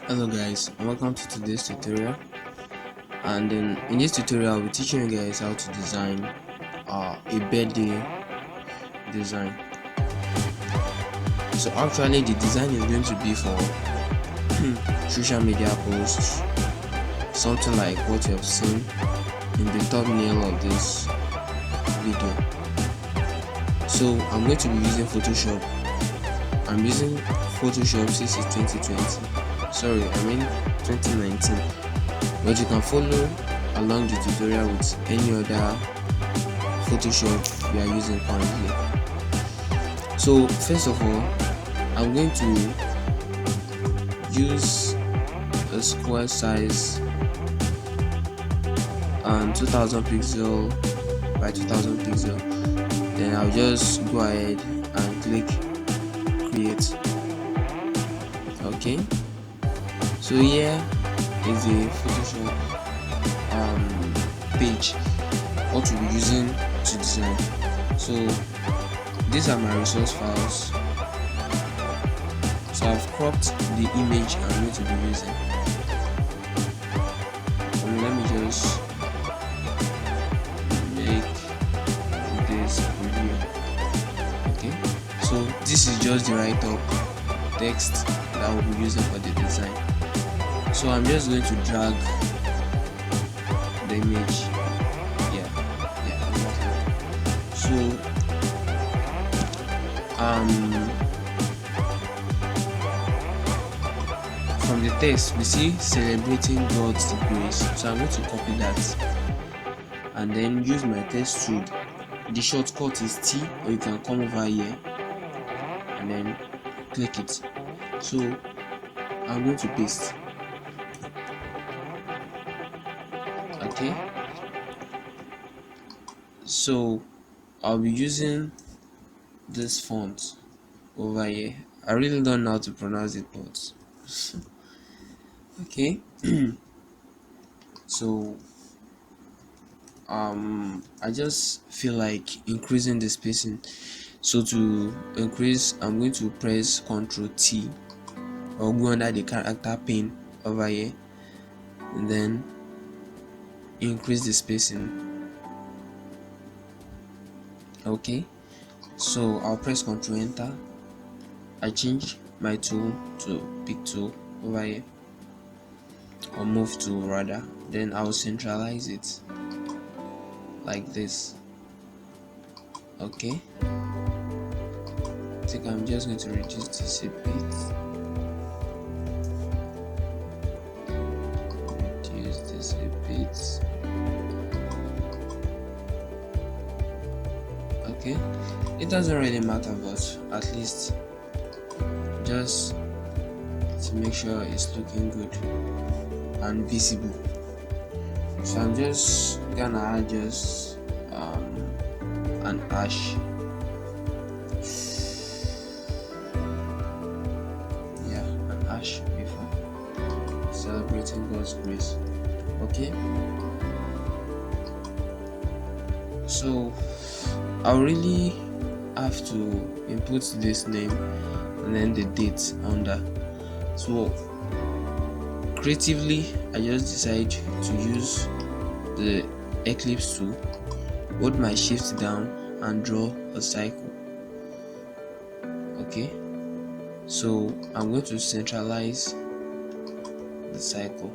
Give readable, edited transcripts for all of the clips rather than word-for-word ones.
Hello guys, and welcome to today's tutorial. And in this tutorial I'll be teaching you guys how to design a birthday design. So actually the design is going to be for social media posts, something like what you have seen in the thumbnail of this video. So I'm going to be using Photoshop. I'm using Photoshop since it's 2020. Sorry, I mean 2019. But you can follow along the tutorial with any other Photoshop you are using currently. So first of all, I'm going to use a square size 2000 pixel by 2000 pixel. Then I'll just go ahead and click create. Okay, so here is the Photoshop page what we'll be using to design. So these are my resource files. So I've cropped the image I'm going to be using. Let me just make this preview. Okay, so this is just the write-up text that we'll be using for the design. So I'm just going to drag the image. Yeah. So from the text we see celebrating God's grace. So I'm going to copy that and then use my text tool. The shortcut is T, or you can come over here and then click it. So I'm going to paste. Okay, so I'll be using this font over here. I really don't know how to pronounce it, but okay. So I just feel like increasing the spacing. So to increase, I'm going to press Ctrl T or go under the character pane over here and then increase the spacing. Okay, so I'll press Ctrl Enter. I change my tool to pick tool over here, or move tool rather. Then I'll centralize it like this. Okay, I think I'm just going to reduce this a bit. Reduce this a bit. Okay, it doesn't really matter, but at least just to make sure it's looking good and visible. So I'm just gonna add just an ash. Yeah, an ash before celebrating God's grace. Okay, so I really have to input this name and then the date under. So creatively I just decide to use the ellipse tool, hold my shift down and draw a cycle. Okay, so I'm going to centralize the cycle.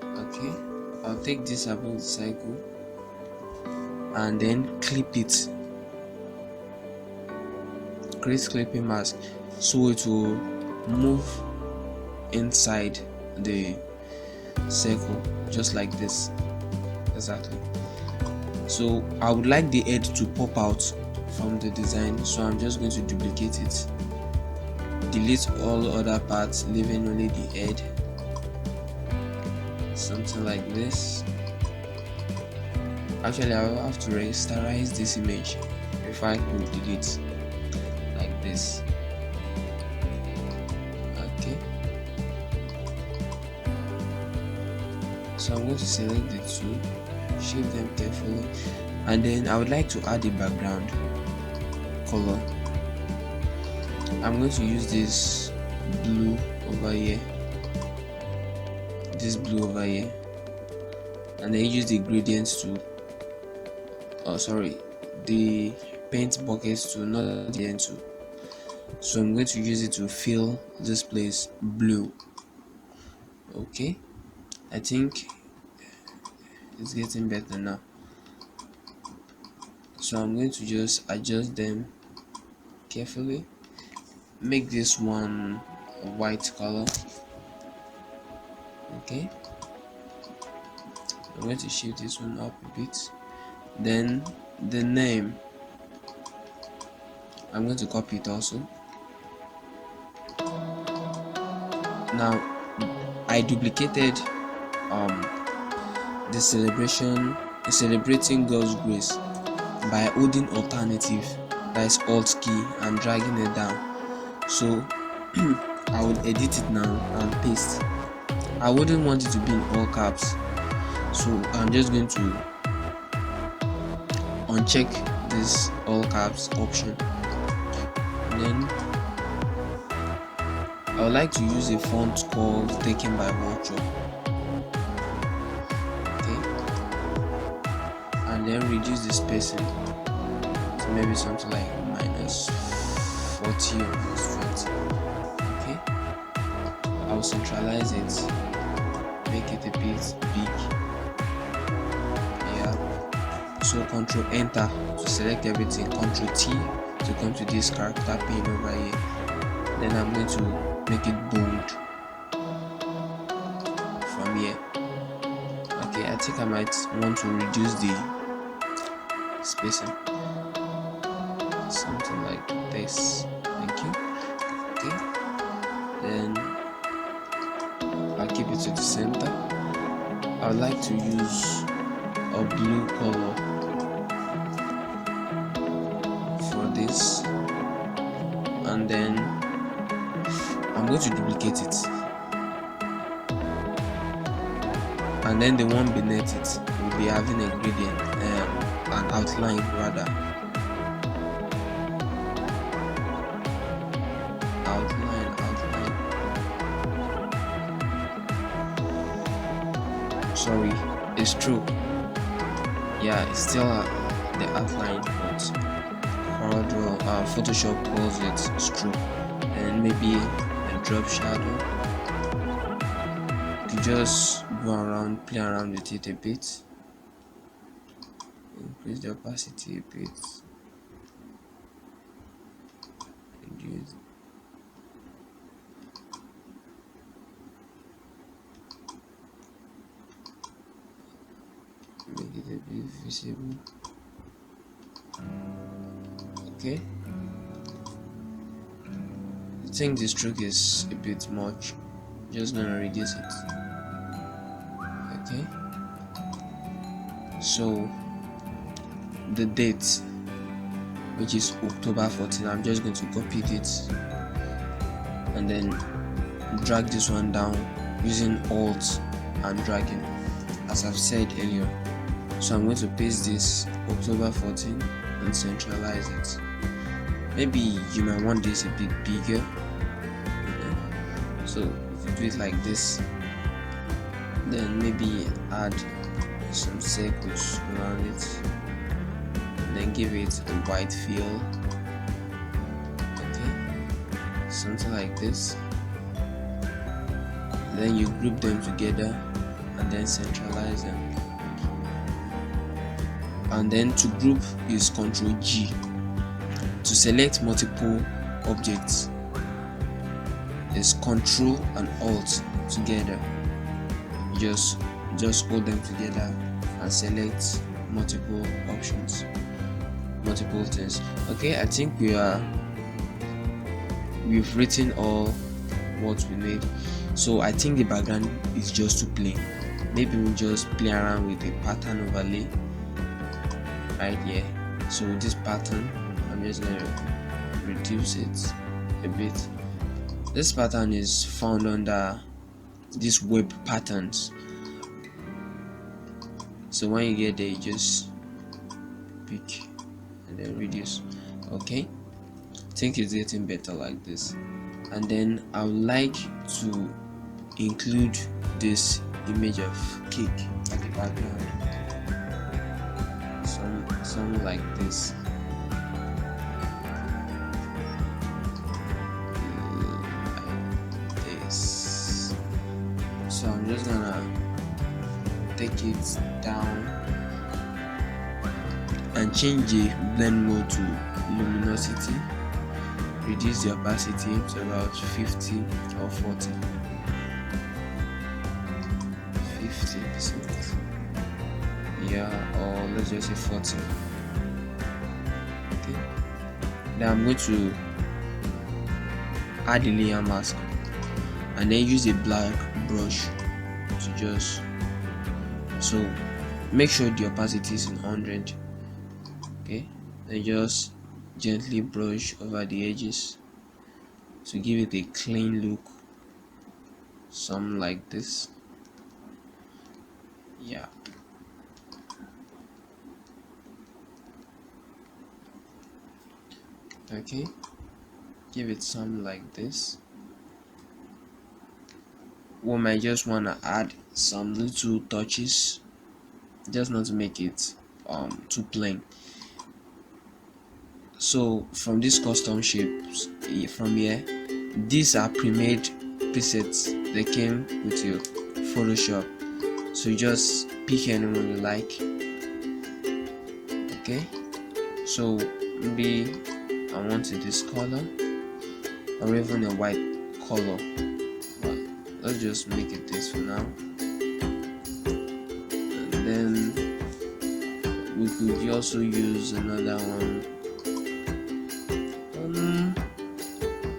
Okay, I'll take this above the cycle and then clip it. Create clipping mask so it will move inside the circle just like this. Exactly. So I would like the head to pop out from the design, so I'm just going to duplicate it, delete all other parts, leaving only the head. Something like this. Actually I will have to rasterize this image before I could delete like this. Okay, so I'm going to select the two, shape them carefully, and then I would like to add a background color. I'm going to use this blue over here, and then use the gradients to, the paint buckets to, not the end to. So I'm going to use it to fill this place blue. Okay, I think it's getting better now. So I'm going to just adjust them carefully. Make this one a white color. Okay, I'm going to shift this one up a bit. Then the name, I'm going to copy it also. Now I duplicated the celebrating God's grace by holding alternative, that is alt key, and dragging it down. So I would edit it now and paste. I wouldn't want it to be in all caps, so I'm just going to uncheck this all caps option, and then I would like to use a font called Taken by Vulture. Okay, and then reduce the spacing to maybe something like -40 or -20. Okay, I'll centralize it, make it a bit big. Yeah, so Control Enter to select everything, Control T to come to this character pane over here. Then I'm going to make it bold from here. Okay, I think I might want to reduce the spacing, something like this. Thank you. Okay, then I'll keep it to the center. I would like to use a blue color for this, and then I'm going to duplicate it, and then the one beneath it will be having a gradient, an outline rather. Outline. Sorry, it's true. Yeah, it's still the outline, but Photoshop calls it stroke, and maybe a drop shadow. You just go around, play around with it a bit, increase the opacity a bit, reduce. Make it a bit visible. Okay, I think the stroke is a bit much, just gonna reduce it. Okay, so the date, which is October 14, I'm just going to copy it and then drag this one down using Alt and dragging, as I've said earlier. So I'm going to paste this October 14 and centralize it. Maybe you might want this a bit bigger, so if you do it like this, then maybe add some circles around it, and then give it a white feel. Okay, something like this. Then you group them together and then centralize them. And then to group is Ctrl G. To select multiple objects is Ctrl and Alt together. Just hold them together and select multiple options, multiple things. Okay, I think we've written all what we need. So I think the background is just too plain. Maybe we'll just play around with the pattern overlay right here. So this pattern, I'm just gonna reduce it a bit. This pattern is found under this web patterns. So when you get there, you just pick and then reduce. Okay, think it's getting better like this. And then I would like to include this image of cake at the background, some like this. Like this. So I'm just gonna take it down and change the blend mode to luminosity, reduce the opacity to about 50 or 40. 50%, yeah, or let's just say 40. Okay, now I'm going to add a layer mask and then use a black brush to just, so make sure the opacity is in 100. Okay, then just gently brush over the edges to give it a clean look, some like this. Yeah, okay, give it some like this. We might just want to add some little touches, just not to make it too plain. So from these custom shapes from here, these are pre-made presets. They came with your Photoshop, so you just pick anyone you like. Okay, so maybe I wanted this color or even a white color, but let's just make it this for now. And then we could also use another one.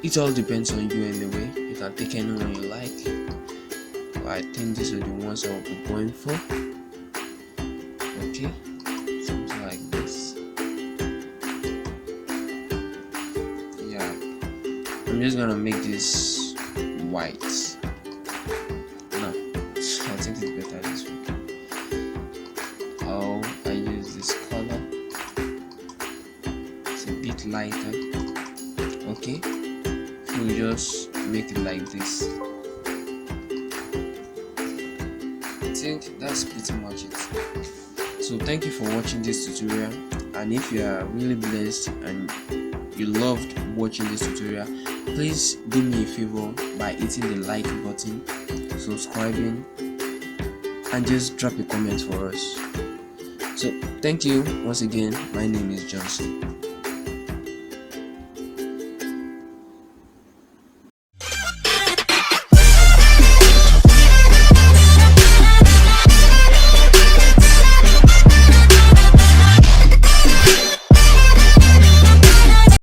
It all depends on you anyway. You can take anyone you like, but I think these are the ones I will be going for. Okay, something like this. Yeah, I'm just gonna make this white. No, I think it's better this way. Oh, I use this color. It's a bit lighter. Okay, so we just make it like this. I think that's pretty much it. So thank you for watching this tutorial, and if you are really blessed and you loved watching this tutorial, please do me a favor by hitting the like button, subscribing, and just drop a comment for us. So thank you once again. My name is Johnson.